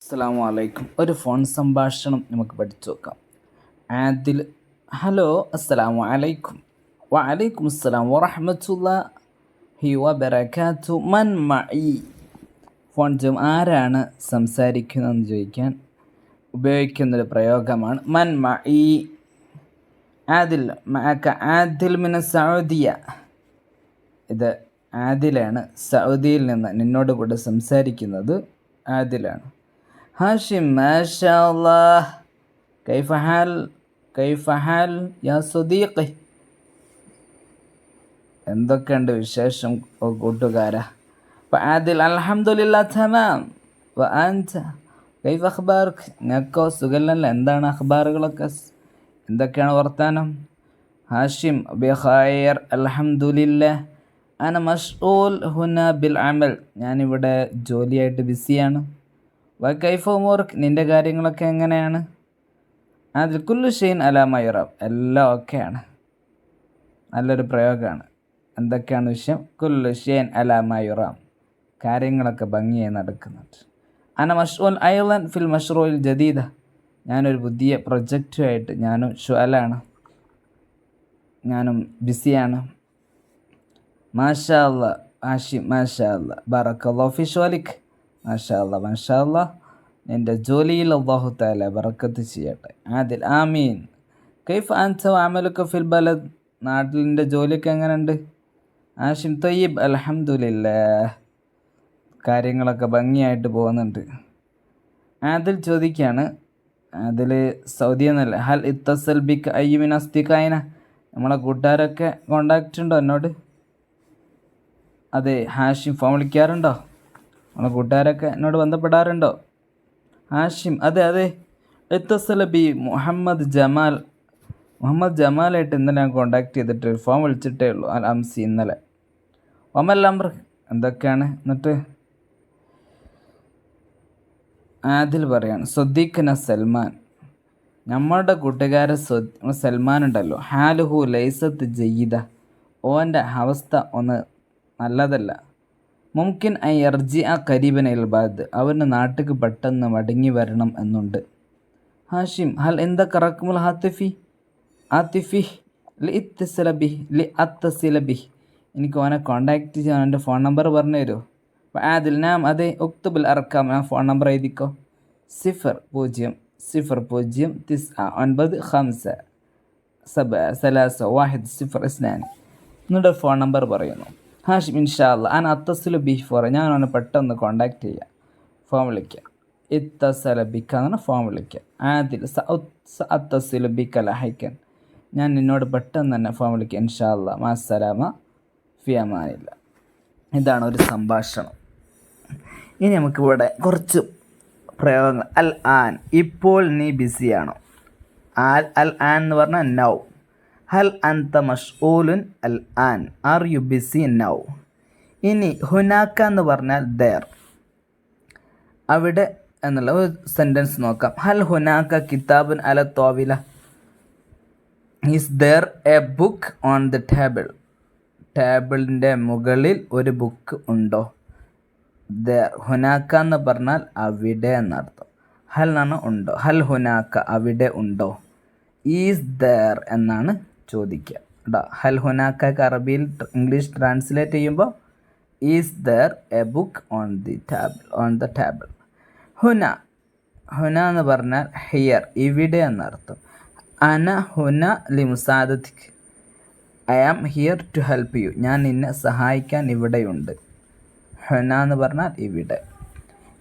അസ്സലാമു അലൈക്കും. ഒരു ഫോൺ സംഭാഷണം നമുക്ക് പഠിച്ചു നോക്കാം. ആദിൽ: ഹലോ, അസ്സലാമു അലൈക്കും. വഅലൈക്കും അസ്സലാം വറഹ്മത്തുള്ളാഹി വബറകാത്തു. മൻ മഈ. ഫോൺ ആരാണ് സംസാരിക്കുന്നതെന്ന് ചോദിക്കാൻ ഉപയോഗിക്കുന്നൊരു പ്രയോഗമാണ് മൻ മഈ. ആദിൽ മഅക ആദിൽ മിന സൗദിയ. ഇത് ആദിലാണ്, സൗദിയിൽ നിന്ന് നിന്നോട് കൂടെ സംസാരിക്കുന്നത് ആദിലാണ്. ഹാഷിം: മാഷാ അല്ലാഹ്. കൈഫ ഹാൽ യാ സദീഖി. എന്തൊക്കെയുണ്ട് വിശേഷം കൂട്ടുകാരാ? ആദിൽ: അൽഹംദുലില്ലാഹ് തമാം. വ അൻത കൈഫ അഖ്ബാറുക. നിനക്കോ സുഖല്ലേ? എന്താണ് അഖ്ബാറുകളൊക്കെ? എന്തൊക്കെയാണ് വർത്താനം? ഹാഷിം: ബിഖൈർ അൽഹംദുലില്ലാഹ്. അന മശ്ഊൽ ഹുന ബിൽ അമൽ. ഞാനിവിടെ ജോലിയായിട്ട് ബിസിയാണ്. വ കൈഫ ഉമൂറുക. നിൻ്റെ കാര്യങ്ങളൊക്കെ എങ്ങനെയാണ്? അതിൽ കുല്ലു ഷൈഇൻ അലാ മാ യുറാം. എല്ലാം ഓക്കെയാണ്. നല്ലൊരു പ്രയോഗമാണ്. എന്തൊക്കെയാണ് വിഷയം? കുല്ലു ഷൈഇൻ അലാ മാ യുറാം. കാര്യങ്ങളൊക്കെ ഭംഗിയായി നടക്കുന്നുണ്ട്. അന മശ്ഊൽ അയ്ളൻ ഫിൽ മശ്റൂഇൽ ജദീദ. ഞാനൊരു പുതിയ പ്രൊജക്റ്റുമായിട്ട് ഞാനും ഷുഅലാണ്, ഞാനും ബിസിയാണ്. മാഷാ അല്ലാഹ് ഹാഷിം. മാഷാ അല്ലാഹ്. ബറക്കല്ലാഹു ഫി ഷുഅലിക്. മാഷാ അല്ലാഹ് മാഷാ അല്ലാഹ്. നിൻ്റെ ജോലിയിൽ അല്ലാഹു തആല ബറക്കത്ത് ചെയ്യട്ടെ. ആദിൽ: ആമീൻ. കൈഫ അൻത വ അമലുക ഫിൽ ബലദ്. നാട്ടിൽ നിൻ്റെ ജോലിയൊക്കെ എങ്ങനെയുണ്ട്? ഹാഷിം: തയ്യിബ് അൽഹംദുലില്ലാഹ്. കാര്യങ്ങളൊക്കെ ഭംഗിയായിട്ട് പോകുന്നുണ്ട്. ആദിൽ ചോദിക്കുകയാണ്, അതിൽ സൗദി എന്നല്ല, ഹൽ ഇത്തസൽ ബിക അയ്യു മിൻ അസ്തിഖായിന. നമ്മളെ കൂട്ടുകാരൊക്കെ കോണ്ടാക്റ്റ് ഉണ്ടോ എന്നോട്? അതെ. ഹാഷിം: ഫോൺ വിളിക്കാറുണ്ടോ? നമ്മളെ കൂട്ടുകാരൊക്കെ എന്നോട് ബന്ധപ്പെടാറുണ്ടോ? ഹാഷിം: അതെ. ഇത്തസല ബി മുഹമ്മദ് ജമാലായിട്ട് ഇന്നലെ ഞാൻ കോണ്ടാക്ട് ചെയ്തിട്ട് ഫോൺ വിളിച്ചിട്ടേ ഉള്ളൂ. അൽ അംസി, ഇന്നലെ. ഒമൽ അംർ. എന്തൊക്കെയാണ് എന്നിട്ട്? ആദിൽ പറയാണ്, സദ്ദീഖന സൽമാൻ. നമ്മളുടെ കൂട്ടുകാരൻ സൽമാൻ ഉണ്ടല്ലോ, ഹാലുഹു ലൈസത്ത് ജയ്യിദ. ഓൻ്റെ അവസ്ഥ ഒന്ന് നല്ലതല്ല. മുംകിൻ ഐ യർജിഅ ഖരീബൻ ഇൽ ബലദ്. അവന് നാട്ടിലേക്ക് പെട്ടെന്ന് മടങ്ങി വരണം എന്നുണ്ട്. ഹാഷിം: ഹൽ ഇന്ദക റഖ്മുൽ ആതിഫി ലി അത്തസില ബിഹി. എനിക്ക് ഓനെ കോണ്ടാക്ട് ചെയ്യാൻ എൻ്റെ ഫോൺ നമ്പർ പറഞ്ഞു തരുമോ? ആദിൽ: നാം അതെ. ഉക്തുബുൽ അർക്കാം. ഞാൻ ഫോൺ നമ്പർ എഴുതിക്കോ. 000955731012. എന്നിട്ട് ഫോൺ നമ്പർ പറയുന്നു. ഹാഷിം: ഇൻഷാ അല്ലാ അന അത്തസിലു ബിഹി ഫോർ. ഞാൻ അവനെ പെട്ടെന്ന് കോണ്ടാക്ട് ചെയ്യാം, ഫോൺ വിളിക്കാം. ഇത്തസല ബിക്ക എന്നാണ് ഫോൺ വിളിക്കുക. ആദിൽ: അത്തസിലു ബിക്ക ലഹൈക്കൻ. ഞാൻ നിന്നോട് പെട്ടെന്ന് തന്നെ ഫോൺ വിളിക്കാം. ഇൻഷാ അല്ലാ. മാസ്സലാമ ഫി അമാനില്ല. ഇതാണ് ഒരു സംഭാഷണം. ഇനി നമുക്കിവിടെ കുറച്ച് പ്രയോഗങ്ങൾ. അൽ ആൻ, ഇപ്പോൾ നീ ബിസിയാണോ? അൽ ആൻ എന്ന് പറഞ്ഞാൽ നൗ. ഹൽ അൻത മഷ്ഊലുൻ അൽ ആൻ. Are you busy now? ഇനി ഹുനാക്ക എന്ന് പറഞ്ഞാൽ ദർ, അവിടെ എന്നുള്ള ഒരു സെൻറ്റൻസ് നോക്കാം. ഹൽ ഹുനാക്ക കിതാബുൻ അല തോവില. Is there a book on the table. ടേബിളിൻ്റെ മുകളിൽ ഒരു ബുക്ക് ഉണ്ടോ? ദർ. ഹുനാക്ക എന്ന് പറഞ്ഞാൽ അവിടെ എന്നർത്ഥം. ഹൽ എന്നാണ് ഉണ്ടോ. ഹൽ ഹുനാക്ക, അവിടെ ഉണ്ടോ. ഈസ് ദർ എന്നാണ് ചോദിക്കുക കേട്ടോ. ഹൽ ഹുനാക്ക അറബിയിൽ ഇംഗ്ലീഷ് ട്രാൻസ്ലേറ്റ് ചെയ്യുമ്പോൾ is there a book on the table. ഹുന എന്ന് പറഞ്ഞാൽ ഹിയർ, ഇവിടെ എന്നർത്ഥം. അന ഹുന ലി മുസാദത്തിക്. I am here to help you. ഞാൻ നിന്നെ സഹായിക്കാൻ ഇവിടെയുണ്ട്. ഹുന എന്ന് പറഞ്ഞാൽ ഇവിടെ.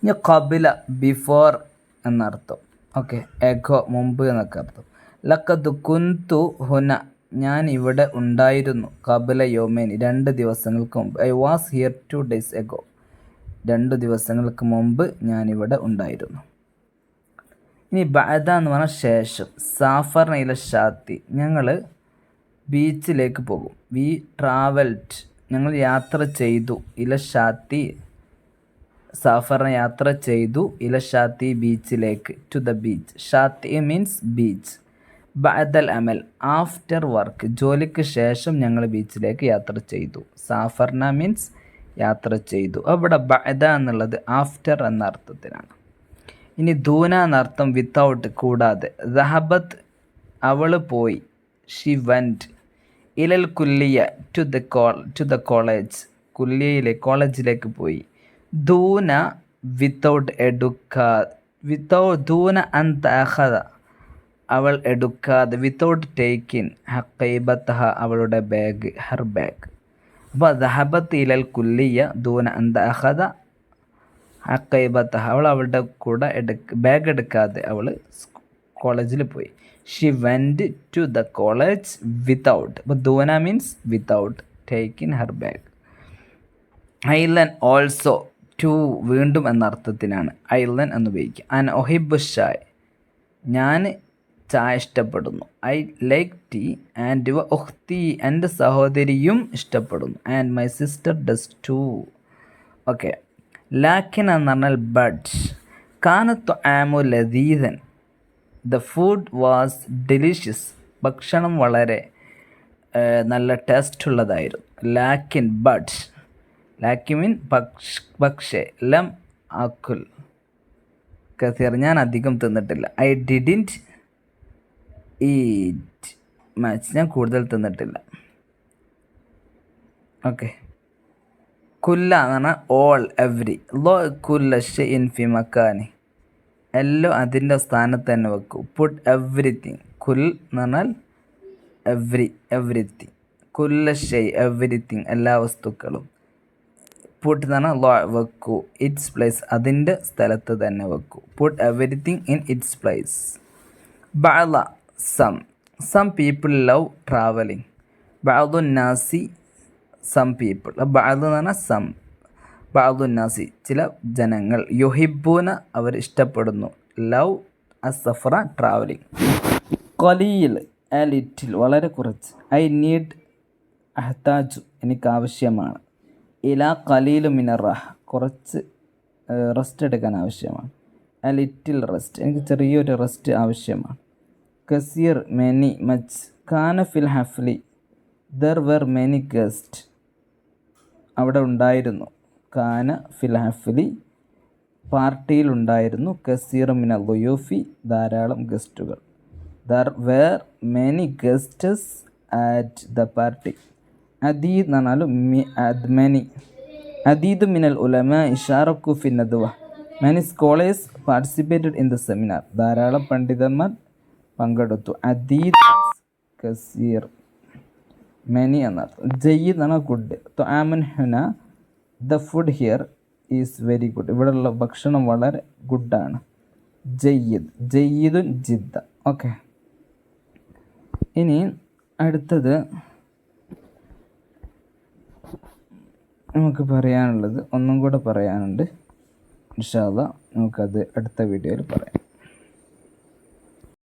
ഇനി ഖബില, ബിഫോർ എന്നർത്ഥം. ഓക്കെ. എഗോ, മുമ്പ് എന്നൊക്കെ അർത്ഥം. ലഖദ് കുന്തു ഹുന. ഞാൻ ഇവിടെ ഉണ്ടായിരുന്നു. ഖബില യോമേൻ, 2 ദിവസങ്ങൾക്ക് മുമ്പ്. I was here 2 days ago. 2 ദിവസങ്ങൾക്ക് മുമ്പ് ഞാനിവിടെ ഉണ്ടായിരുന്നു. ഇനി ബഅദ എന്ന് പറഞ്ഞാൽ ശേഷം. സാഫർന ഇല ഷാത്തി. ഞങ്ങൾ ബീച്ചിലേക്ക് പോകും. We travelled. ഞങ്ങൾ യാത്ര ചെയ്തു. ഇല ഷാത്തി, സാഫറിനെ യാത്ര ചെയ്തു. ഇല ഷാത്തി, ബീച്ചിലേക്ക്. To the beach. ഷാത്തി മീൻസ് ബീച്ച്. ബഅദൽ അമൽ, ആഫ്റ്റർ വർക്ക്. ജോലിക്ക് ശേഷം ഞങ്ങൾ ബീച്ചിലേക്ക് യാത്ര ചെയ്തു. സാഫർന മീൻസ് യാത്ര ചെയ്തു. അവിടെ ബഅദ എന്നുള്ളത് ആഫ്റ്റർ എന്ന അർത്ഥത്തിലാണ്. ഇനി ദൂന എന്നർത്ഥം വിത്തൗട്ട് കൂടാതെ. ദഹബത്ത് അവൾ പോയി. She went. ഇലൽ കുല്ലിയ ടു ദ കോളേജ്. കോളേജിലേക്ക് പോയി. ദൂന വിത്തൗട്ട് ദൂന അൻ തഅഖദ അവൾ എടുക്കാതെ. വിത്തൗട്ട് ടേക്കിൻ ഹഖൈബത്തഹ അവളുടെ ബാഗ്, ഹർ ബാഗ്. അപ്പോൾ ദഹബത്ത് ഇലൽ കുല്ലിയ ദൂന അൻ തഅഖദ ഹഖൈബത്തഹ അവൾ അവളുടെ കൂടെ ബാഗ് എടുക്കാതെ അവൾ കോളേജിൽ പോയി. She went to the college without. അപ്പോൾ ദൂന means without taking her bag. ഐലൻ ഓൾസോ ടു വീണ്ടും എന്ന അർത്ഥത്തിനാണ് ഐലൻ എന്ന് ഉപയോഗിക്കുക. ആൻ ഒഹിബ് ഷായ് ഞാൻ ചായ ഇഷ്ടപ്പെടുന്നു. I like tea. And your ഉഖ്തി എൻ്റെ സഹോദരിയും ഇഷ്ടപ്പെടുന്നു. And my sister does too. Okay. ലാക്കിൻ എന്ന് പറഞ്ഞാൽ ബട്ട്. കാനത്തു ആമു ലദീദൻ. The food was delicious. ഭക്ഷണം വളരെ നല്ല ടേസ്റ്റ് ഉള്ളതായിരുന്നു. ലാക്കിൻ ബട്ട്. ലാക്കിൻ മീൻ പക്ഷേ. ലം അക്കുൽ കസീർ ഞാൻ അധികം തിന്നിട്ടില്ല. ഐ ഡിഡിൻറ്റ് ഈറ്റ് മച്ച് ഞാൻ കൂടുതൽ തിന്നിട്ടില്ല. ഓക്കെ. കുല്ല എന്ന് പറഞ്ഞാൽ ഓൾ, എവ്രി. ലോ കുല്ല ഷൈഇൻ ഫി മക്കാനി എല്ലാം അതിൻ്റെ സ്ഥാനത്ത് തന്നെ വെക്കൂ. പുട്ട് എവ്രിതിങ്. കുൽ എന്ന് പറഞ്ഞാൽ എവ്രിതിങ്. കുല്ല ഷൈ എവ്രിതിങ് എല്ലാ വസ്തുക്കളും. പുട്ട് എന്ന് പറഞ്ഞാൽ ലോ വെക്കൂ. ഇറ്റ്സ് പ്ലേസ് അതിൻ്റെ സ്ഥലത്ത് തന്നെ വെക്കൂ. Put everything in its place. ബഅള സം പീപ്പിൾ ലവ് ട്രാവലിംഗ്. ബഅളുന്നാസി സം പീപ്പിൾ. ബഅള് എന്ന് പറഞ്ഞാൽ സം. ബഅളുന്നാസി ചില ജനങ്ങൾ. യുഹിബ്ബൂന അവർ ഇഷ്ടപ്പെടുന്നു. ലവ് അസഫറ ട്രാവലിംഗ്. ഖലീൽ എ ലിറ്റിൽ വളരെ കുറച്ച്. ഐ നീഡ് അഹ്താജു എനിക്ക് ആവശ്യമാണ്. ഇല ഖലീലു മിനർ റഹ കുറച്ച് റെസ്റ്റ് എടുക്കാൻ ആവശ്യമാണ്. എ ലിറ്റിൽ റെസ്റ്റ് എനിക്ക് ചെറിയൊരു റെസ്റ്റ് ആവശ്യമാണ്. കസീർ മെനി മച്ച്. കാന ഫിൽ ഹഫ്ലി ദർ വെർ മെനി ഗസ്റ്റ് അവിടെ ഉണ്ടായിരുന്നു. കാന ഫിൽ ഹഫ്ലി പാർട്ടിയിലുണ്ടായിരുന്നു. കസീർ മിനൽ ളുയൂഫി ധാരാളം ഗസ്റ്റുകൾ. There were many guests at the party. അദീദ് എന്ന് പറഞ്ഞാലും മെനി. അദീദ് മിനൽ ഉലമാ ഇഷാറക്കു ഫി നദ്വ. Many scholars participated in the seminar ധാരാളം പണ്ഡിതന്മാർ പങ്കെടുത്തു. അദീദ് കസീർ മെനി എന്നർത്ഥം. ജയ്യിദ് എന്ന് പറഞ്ഞാൽ ഗുഡ്. തുആമുൻ ഹുന the food here is very good ഇവിടെയുള്ള ഭക്ഷണം വളരെ ഗുഡാണ്. ജയ്യിദുൻ ജിദ്ദ. ഓക്കെ. ഇനി അടുത്തത് നമുക്ക് പറയാനുള്ളത് ഒന്നും കൂടെ പറയാനുണ്ട്. ഇൻഷാ അല്ലാഹ് നമുക്കത് അടുത്ത വീഡിയോയിൽ പറയാം.